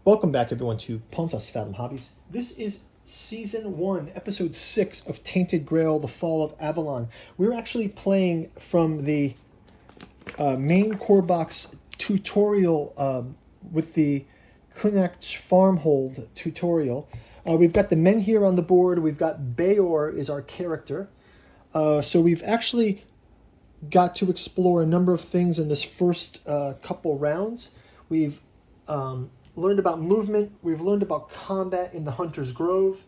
Welcome back, everyone, to Pontus Fathom Hobbies. This is Season 1, Episode 6 of Tainted Grail, The Fall of Avalon. We're actually playing from the main core box tutorial with the Connect Farmhold tutorial. We've got the men here on the board. We've got Bayor is our character. So we've actually got to explore a number of things in this first couple rounds. We've learned about movement. We've learned about combat in the Hunter's Grove.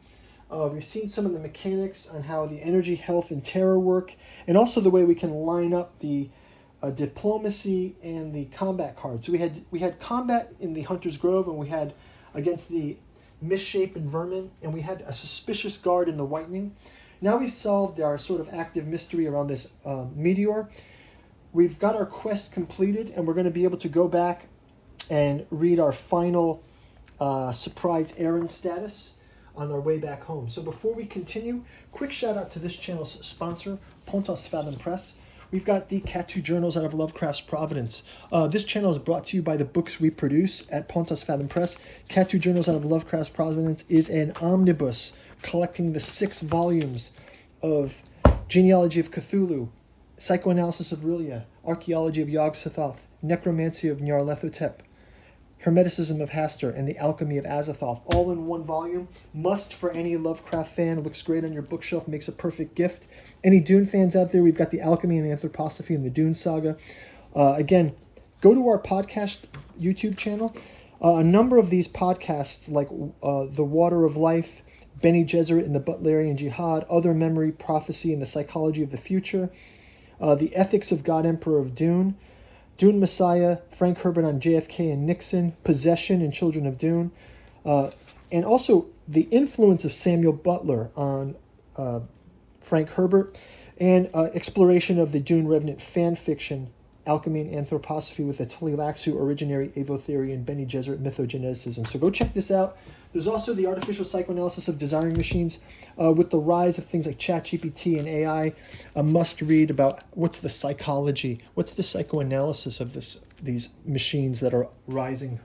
We've seen some of the mechanics on how the energy, health, and terror work, and also the way we can line up the diplomacy and the combat cards. So we had combat in the Hunter's Grove, and we had against the misshapen vermin, and we had a suspicious guard in the Whitening. Now we've solved our sort of active mystery around this meteor. We've got our quest completed, and we're going to be able to go back and read our final surprise errand status on our way back home. So before we continue, quick shout out to this channel's sponsor, Pontus Fathom Press. We've got the Cat 2 Journals out of Lovecraft's Providence. This channel is brought to you by the books we produce at Pontus Fathom Press. Cat 2 Journals out of Lovecraft's Providence is an omnibus collecting the 6 volumes of Genealogy of Cthulhu, Psychoanalysis of Rilya, Archaeology of Yog-Sothoth, Necromancy of Nyarlathotep, Hermeticism of Hastur, and the Alchemy of Azathoth, all in one volume. Must for any Lovecraft fan. Looks great on your bookshelf, makes a perfect gift. Any Dune fans out there, we've got the Alchemy and the Anthroposophy and the Dune Saga. Again, go to our podcast YouTube channel. A number of these podcasts, like The Water of Life, Bene Gesserit and the Butlerian Jihad, Other Memory, Prophecy, and the Psychology of the Future, The Ethics of God Emperor of Dune, Dune Messiah, Frank Herbert on JFK and Nixon, Possession and Children of Dune, and also the influence of Samuel Butler on Frank Herbert, and exploration of the Dune Revenant fan fiction, Alchemy and Anthroposophy with the Tleilaxu Originary Avotherian and Bene Gesserit Mythogeneticism. So go check this out. There's also the artificial psychoanalysis of desiring machines. With the rise of things like ChatGPT and AI, a must-read about what's the psychology, what's the psychoanalysis of these machines that are rising.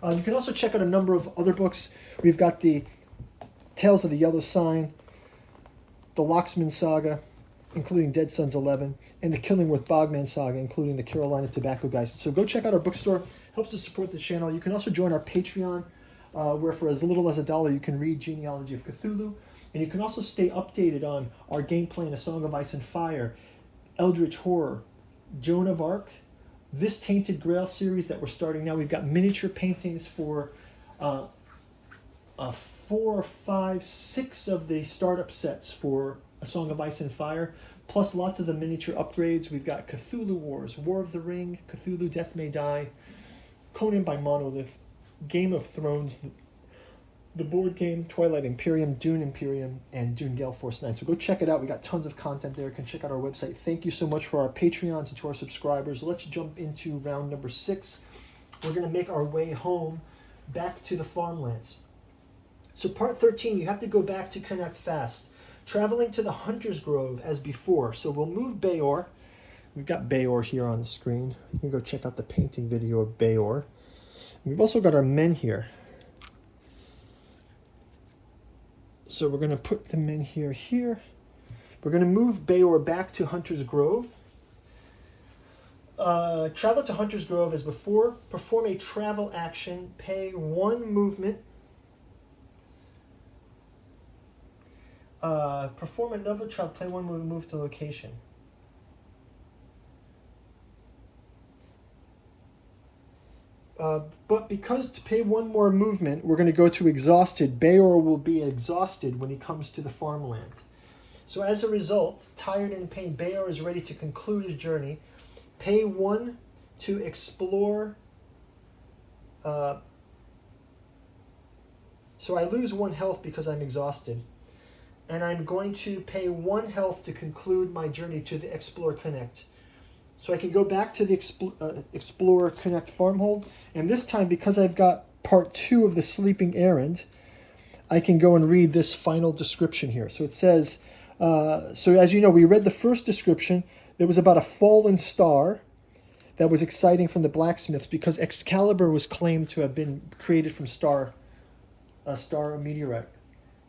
You can also check out a number of other books. We've got the Tales of the Yellow Sign, the Locksman Saga, including Dead Sons 11, and the Killingworth Bogman Saga, including the Carolina Tobacco Geist. So go check out our bookstore. Helps us support the channel. You can also join our Patreon, where for as little as $1 you can read Genealogy of Cthulhu. And you can also stay updated on our gameplay in A Song of Ice and Fire, Eldritch Horror, Joan of Arc, this Tainted Grail series that we're starting now. We've got miniature paintings for 4, 5, 6 of the startup sets for A Song of Ice and Fire, plus lots of the miniature upgrades. We've got Cthulhu Wars, War of the Ring, Cthulhu Death May Die, Conan by Monolith, Game of Thrones, the board game, Twilight Imperium, Dune Imperium, and Dune Gale Force 9. So go check it out. We got tons of content there. You can check out our website. Thank you so much for our Patreons and to our subscribers. Let's jump into round number 6. We're going to make our way home back to the farmlands. So part 13, you have to go back to connect fast. Traveling to the Hunter's Grove as before. So we'll move Bayor. We've got Bayor here on the screen. You can go check out the painting video of Bayor. We've also got our men here. So we're going to put the men here. We're going to move Bayor back to Hunter's Grove. Travel to Hunter's Grove as before. Perform a travel action. Pay 1 movement. Perform another travel. Play 1 movement. Move to location. But because to pay 1 more movement, we're going to go to exhausted. Bayor will be exhausted when he comes to the farmland. So as a result, tired and in pain, Bayor is ready to conclude his journey. Pay 1 to explore. So I lose 1 health because I'm exhausted. And I'm going to pay 1 health to conclude my journey to the Explore Connect. So I can go back to the Explore Connect Farmhold, and this time, because I've got part 2 of the Sleeping Errand, I can go and read this final description here. So it says, so as you know, we read the first description. There was about a fallen star that was exciting from the blacksmiths because Excalibur was claimed to have been created from a star meteorite.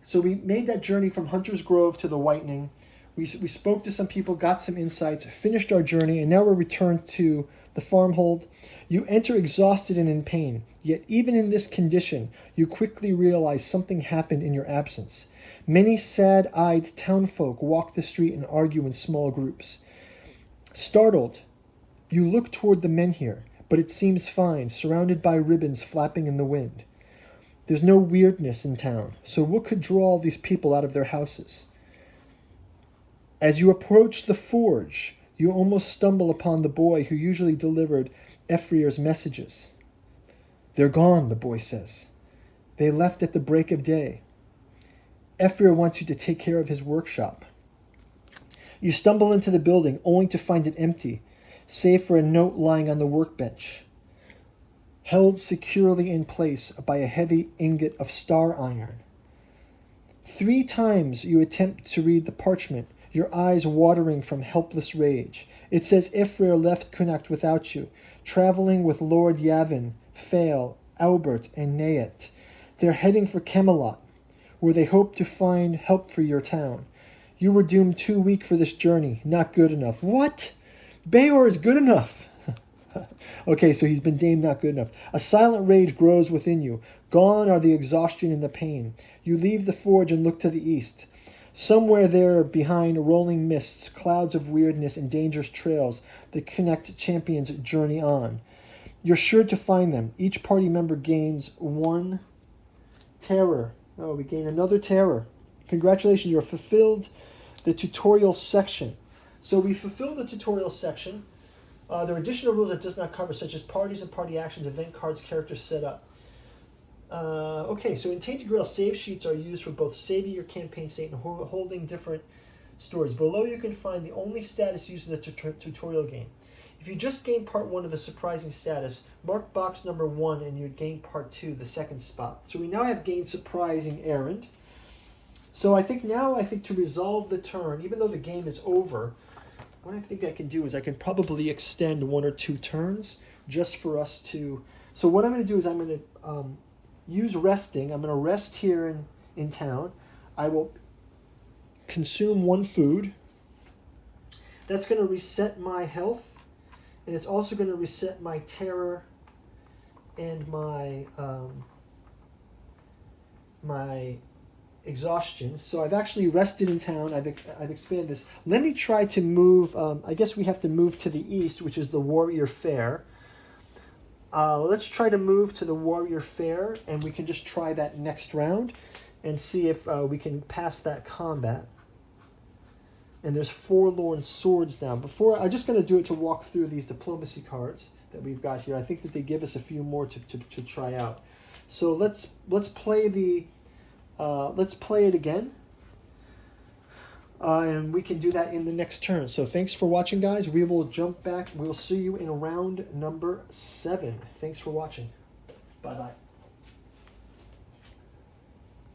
So we made that journey from Hunter's Grove to the Whitening. We spoke to some people, got some insights, finished our journey, and now we're returned to the farmhold. You enter exhausted and in pain, yet even in this condition, you quickly realize something happened in your absence. Many sad-eyed townfolk walk the street and argue in small groups. Startled, you look toward the men here, but it seems fine, surrounded by ribbons flapping in the wind. There's no weirdness in town, so what could draw all these people out of their houses? As you approach the forge, you almost stumble upon the boy who usually delivered Ephrair's messages. They're gone, the boy says. They left at the break of day. Ephrair wants you to take care of his workshop. You stumble into the building, only to find it empty, save for a note lying on the workbench, held securely in place by a heavy ingot of star iron. 3 times you attempt to read the parchment, your eyes watering from helpless rage. It says Ephrair left Connacht without you, traveling with Lord Yavin, Fail, Albert, and Nayet. They're heading for Camelot, where they hope to find help for your town. You were doomed too weak for this journey, not good enough. What? Beor is good enough. Okay, so he's been deemed not good enough. A silent rage grows within you. Gone are the exhaustion and the pain. You leave the forge and look to the east. Somewhere there, behind rolling mists, clouds of weirdness, and dangerous trails, the Connacht champions journey on. You're sure to find them. Each party member gains 1 terror. Oh, we gain another terror. Congratulations, you're fulfilled the tutorial section. So we fulfilled the tutorial section. There are additional rules it does not cover, such as parties and party actions, event cards, character setup. Okay, so in Tainted Grail, save sheets are used for both saving your campaign state and holding different stories. Below you can find the only status used in the tutorial game. If you just gained part 1 of the surprising status, mark box number 1 and you'd gain part 2, the second spot. So we now have gained surprising errand. So I think to resolve the turn, even though the game is over, what I think I can do is I can probably extend 1 or 2 turns just for us to... So what I'm going to do is I'm going to use resting. I'm going to rest here in town. I will consume 1 food. That's going to reset my health. And it's also going to reset my terror and my my exhaustion. So I've actually rested in town. I've expanded this. Let me try to move. I guess we have to move to the east, which is the Warrior Fair. Let's try to move to the Warrior Fair, and we can just try that next round and see if we can pass that combat. And there's Forlorn Swords now. I'm just going to do it to walk through these diplomacy cards that we've got here. I think that they give us a few more to try out. So let's play it again. And we can do that in the next turn. So thanks for watching, guys. We will jump back. We'll see you in round number 7. Thanks for watching. Bye-bye.